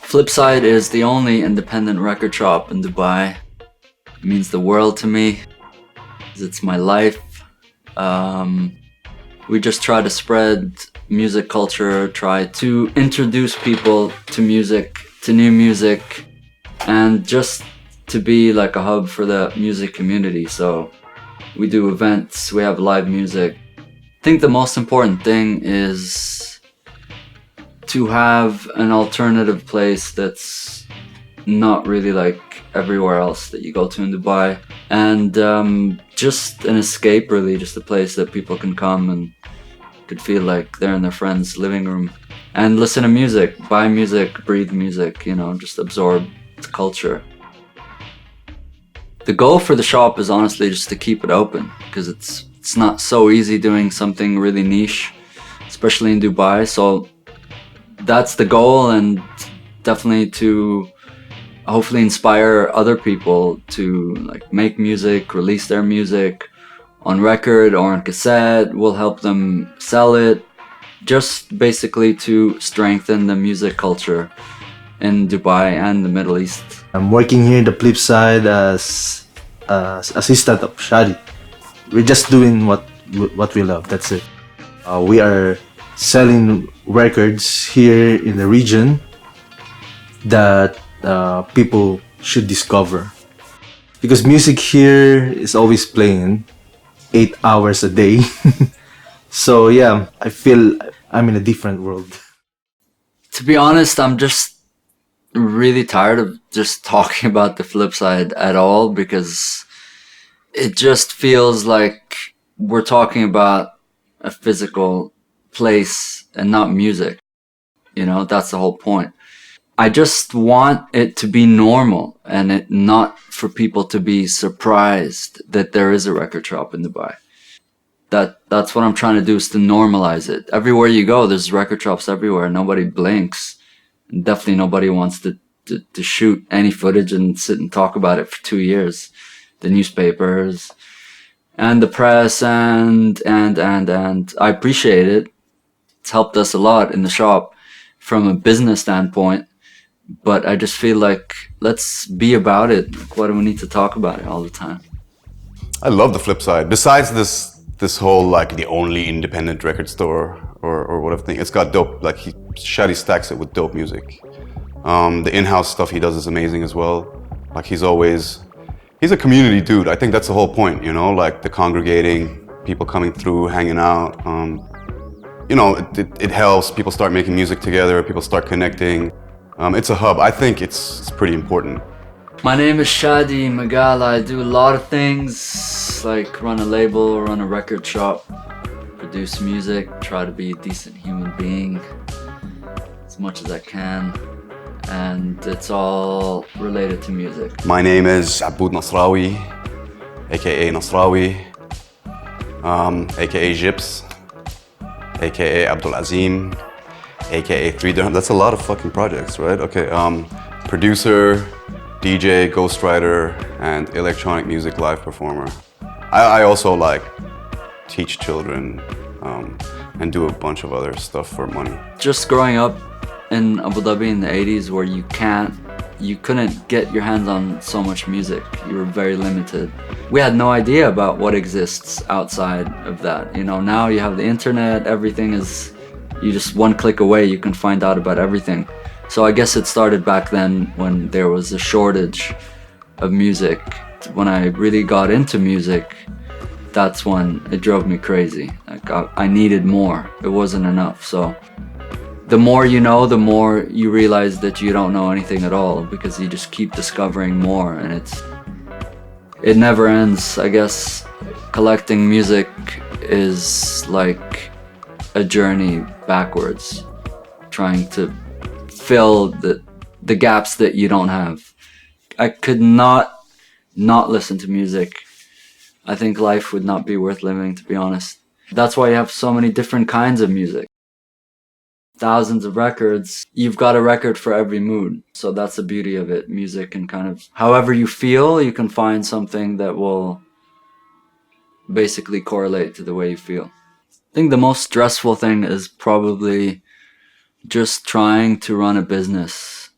Flipside is the only independent record shop in Dubai. It means the world to me. It's my life. We just try to spread music culture, try to introduce people to music, to new music, and just to be like a hub for the music community. So we do events, we have live music. I think the most important thing is to have an alternative place that's not really like everywhere else that you go to in Dubai, and just an escape, really, just a place that people can come and could feel like they're in their friend's living room and listen to music, buy music, breathe music, you know, just absorb the culture. The goal for the shop is honestly just to keep it open, because it's not so easy doing something really niche, especially in Dubai. So that's the goal, and definitely to hopefully inspire other people to like make music, release their music on record or on cassette. We'll help them sell it, just basically to strengthen the music culture in Dubai and the Middle East. I'm working here in the Flipside as assistant of Shadi. We're just doing what we love, that's it. We are selling records here in the region that people should discover, because music here is always playing 8 hours a day. So yeah, I feel I'm in a different world. To be honest, I'm just really tired of just talking about the flip side at all, because it just feels like we're talking about a physical place and not music. You know, that's the whole point. I just want it to be normal, and it not for people to be surprised that there is a record shop in Dubai. That's what I'm trying to do, is to normalize it. Everywhere you go, there's record shops everywhere. Nobody blinks. And definitely nobody wants to shoot any footage and sit and talk about it for 2 years. The newspapers and the press and I appreciate it. It's helped us a lot in the shop from a business standpoint, but I just feel like, let's be about it. Like, why do we need to talk about it all the time? I love the flip side. Besides this whole like the only independent record store or whatever thing, it's got dope, like Shadi stacks it with dope music. The in-house stuff he does is amazing as well. Like he's a community dude. I think that's the whole point, you know, like the congregating, people coming through, hanging out. You know, it helps. People start making music together, people start connecting. It's a hub. I think it's pretty important. My name is Shadi Magala. I do a lot of things, like run a label, run a record shop, produce music, try to be a decent human being as much as I can, and it's all related to music. My name is Aboud Nasrawi, aka Nasrawi, aka Gips, aka Abdul Azim, aka 3 Dirham. That's a lot of fucking projects, right? Okay, producer, DJ, ghostwriter, and electronic music live performer. I also like teach children and do a bunch of other stuff for money. Just growing up in Abu Dhabi in the 80s, where you couldn't get your hands on so much music. You were very limited. We had no idea about what exists outside of that. You know, now you have the internet, everything is, you just one click away, you can find out about everything. So I guess it started back then when there was a shortage of music. When I really got into music, that's when it drove me crazy. Like I needed more. It wasn't enough. So the more you know, the more you realize that you don't know anything at all, because you just keep discovering more, and it never ends. I guess collecting music is like a journey backwards, trying to fill the gaps that you don't have. I could not listen to music. I think life would not be worth living, to be honest. That's why you have so many different kinds of music. thousands of records, you've got a record for every mood. So that's the beauty of it. Music can kind of, however you feel, you can find something that will basically correlate to the way you feel. I think the most stressful thing is probably just trying to run a business.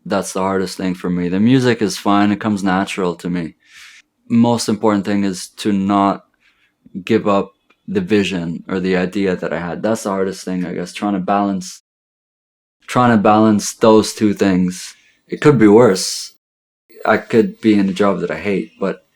That's the hardest thing for me. The music is fine, it comes natural to me. Most important thing is to not give up the vision or the idea that I had. That's the hardest thing, I guess, trying to balance those two things. It could be worse. I could be in a job that I hate, but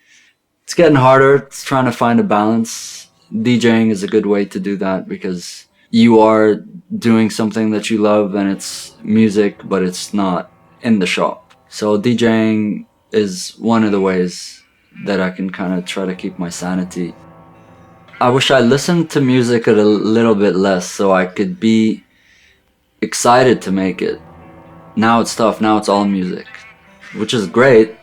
it's getting harder. It's trying to find a balance. DJing is a good way to do that because you are doing something that you love and it's music, but it's not in the shop. So DJing is one of the ways that I can kind of try to keep my sanity. I wish I listened to music a little bit less so I could be excited to make it. Now it's tough. Now it's all music, which is great.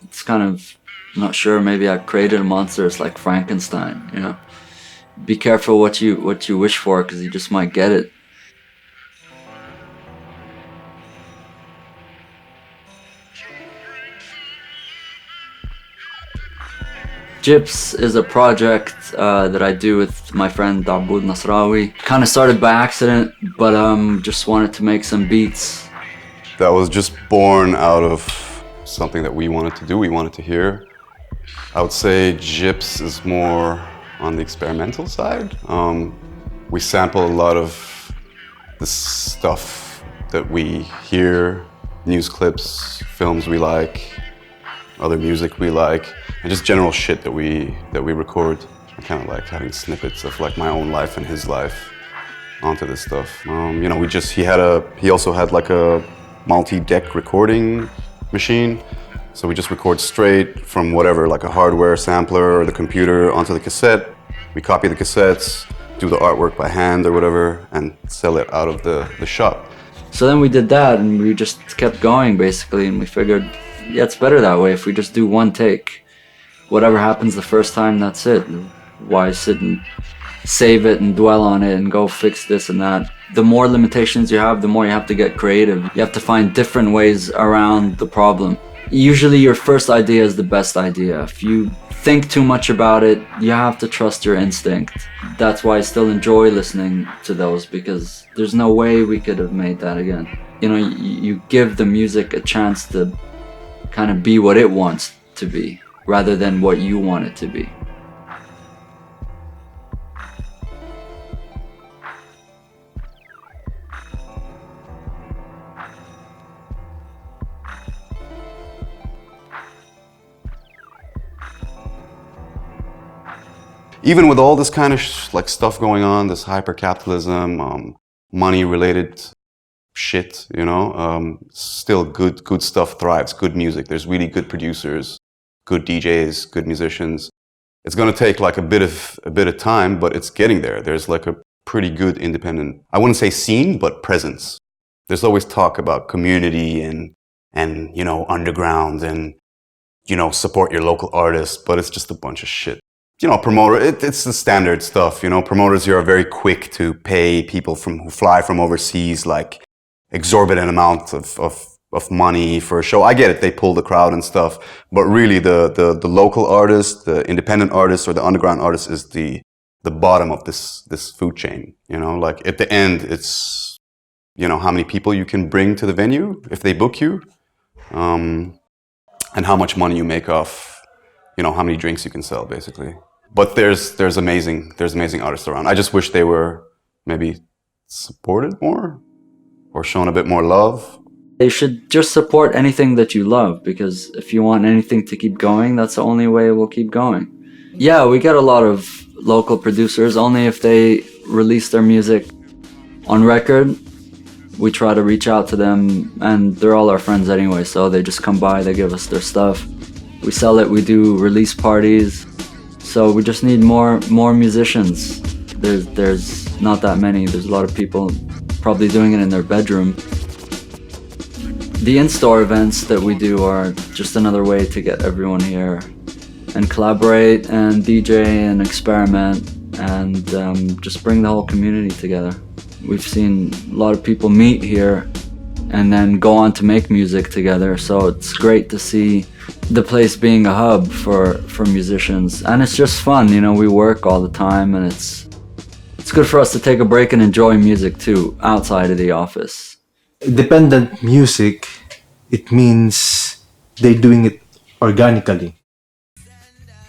It's kind of, I'm not sure, maybe I created a monster. It's like Frankenstein, you know? Be careful what you wish for because you just might get it. Gyps is a project that I do with my friend Daboud Nasrawi. Kind of started by accident, but just wanted to make some beats. That was just born out of something that we wanted to do, we wanted to hear. I would say Gyps is more on the experimental side. We sample a lot of the stuff that we hear, news clips, films we like, other music we like, and just general shit that we record. I kind of like having snippets of like my own life and his life onto this stuff. You know, he also had like a multi-deck recording machine. So we just record straight from whatever, like a hardware sampler or the computer onto the cassette. We copy the cassettes, do the artwork by hand or whatever, and sell it out of the shop. So then we did that and we just kept going basically, and we figured, yeah, it's better that way if we just do one take. Whatever happens the first time, that's it. Why sit and save it and dwell on it and go fix this and that? The more limitations you have, the more you have to get creative. You have to find different ways around the problem. Usually your first idea is the best idea. If you think too much about it, you have to trust your instinct. That's why I still enjoy listening to those, because there's no way we could have made that again. You know, you give the music a chance to kind of be what it wants to be, rather than what you want it to be. Even with all this kind of like stuff going on, this hyper-capitalism, money-related shit, you know, still good stuff thrives, good music. There's really good producers, good DJs, good musicians. It's going to take like a bit of time, but it's getting there. There's like a pretty good independent, I wouldn't say scene, but presence. There's always talk about community and you know, underground and, you know, support your local artists, but it's just a bunch of shit. You know, it's the standard stuff, you know, promoters here are very quick to pay people who fly from overseas, like exorbitant amounts of money for a show. I get it, they pull the crowd and stuff, but really the local artist, the independent artist or the underground artist is the bottom of this food chain, you know, like at the end it's, you know, how many people you can bring to the venue if they book you, and how much money you make off, you know, how many drinks you can sell basically. But there's amazing artists around. I just wish they were maybe supported more or shown a bit more love. You should just support anything that you love, because if you want anything to keep going, that's the only way it will keep going. Yeah, we get a lot of local producers. Only if they release their music on record, we try to reach out to them, and they're all our friends anyway, so they just come by, they give us their stuff. We sell it, we do release parties. So we just need more musicians. There's not that many. There's a lot of people probably doing it in their bedroom. The in-store events that we do are just another way to get everyone here and collaborate and DJ and experiment and just bring the whole community together. We've seen a lot of people meet here and then go on to make music together. So it's great to see the place being a hub for musicians. And it's just fun, you know, we work all the time, and it's good for us to take a break and enjoy music too, outside of the office. Independent music, it means they're doing it organically.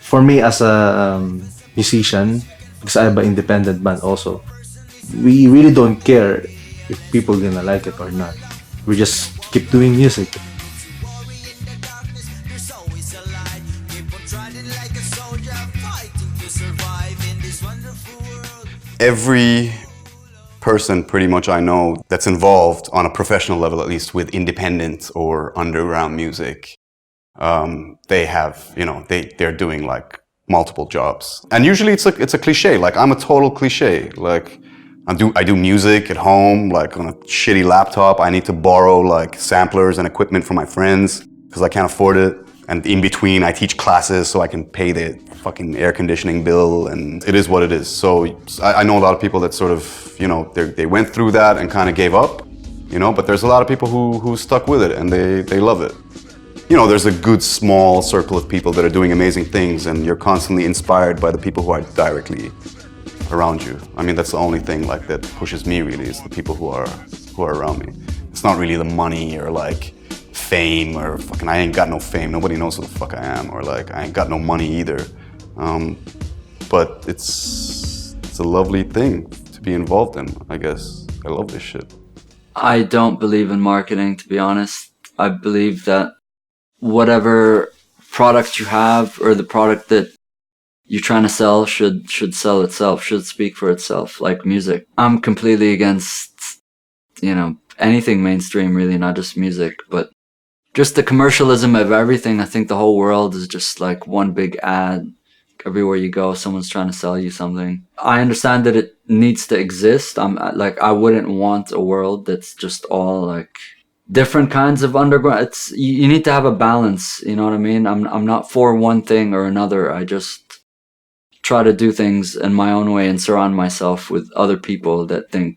For me as a musician, because I have an independent band also, we really don't care if people gonna like it or not. We just keep doing music. Every person pretty much I know that's involved on a professional level, at least with independent or underground music, they have, you know, they're doing like multiple jobs. And usually it's a cliche. Like, I'm a total cliche. Like, I do music at home, like on a shitty laptop. I need to borrow like samplers and equipment from my friends because I can't afford it. And in between, I teach classes so I can pay the fucking air conditioning bill, and it is what it is. So I know a lot of people that sort of, you know, they went through that and kind of gave up, you know, but there's a lot of people who stuck with it and they love it. You know, there's a good small circle of people that are doing amazing things, and you're constantly inspired by the people who are directly around you. I mean, that's the only thing like that pushes me really, is the people who are around me. It's not really the money or like fame or fucking, I ain't got no fame. Nobody knows who the fuck I am, or like I ain't got no money either. But it's a lovely thing to be involved in, I guess. I love this shit. I don't believe in marketing, to be honest. I believe that whatever product you have, or the product that you're trying to sell, should sell itself, should speak for itself, like music. I'm completely against, you know, anything mainstream really, not just music, but just the commercialism of everything. I think the whole world is just like one big ad. Everywhere you go, someone's trying to sell you something. I understand that it needs to exist. I wouldn't want a world that's just all like different kinds of underground. You need to have a balance, you know what I mean? I'm not for one thing or another. I just try to do things in my own way and surround myself with other people that think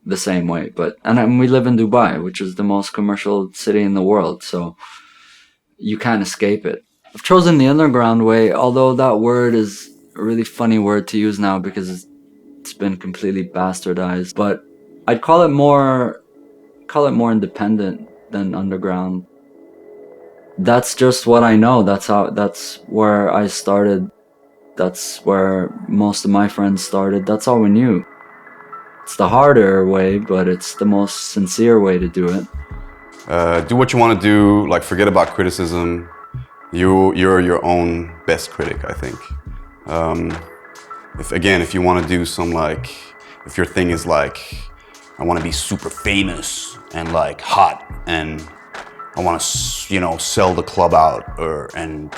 the same way. And we live in Dubai, which is the most commercial city in the world, so you can't escape it. I've chosen the underground way, although that word is a really funny word to use now because it's been completely bastardized. But I'd call it more independent than underground. That's just what I know. That's where I started. That's where most of my friends started. That's all we knew. It's the harder way, but it's the most sincere way to do it. Do what you want to do, like forget about criticism. You're your own best critic, I think. If you want to do some like, if your thing is like, I want to be super famous and like hot, and I want to, you know, sell the club out and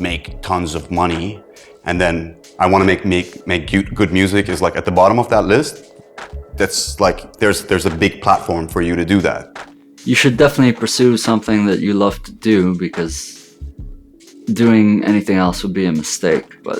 make tons of money, and then I want to make good music is like at the bottom of that list. That's like, there's a big platform for you to do that. You should definitely pursue something that you love to do, because doing anything else would be a mistake. But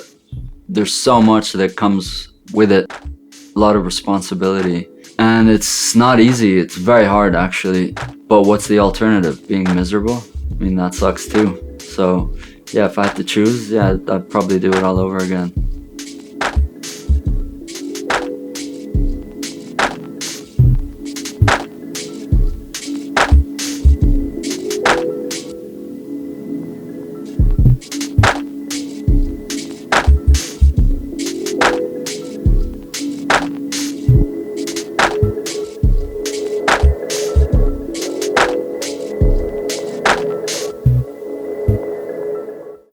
there's so much that comes with it, a lot of responsibility, and it's not easy. It's very hard actually. But what's the alternative? Being miserable? I mean, that sucks too. So yeah, if I had to choose, yeah, I'd probably do it all over again.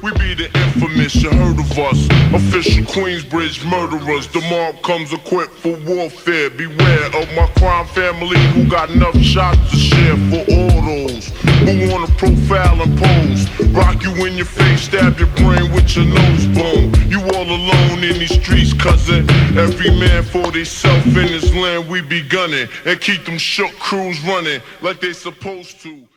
We be the infamous, you heard of us. Official Queensbridge murderers. The mob comes equipped for warfare. Beware of my crime family who got enough shots to share for all those who wanna profile and pose. Rock you in your face, stab your brain with your nose bone. You all alone in these streets, cousin. Every man for theyself in this land we be gunning. And keep them shook crews running like they supposed to.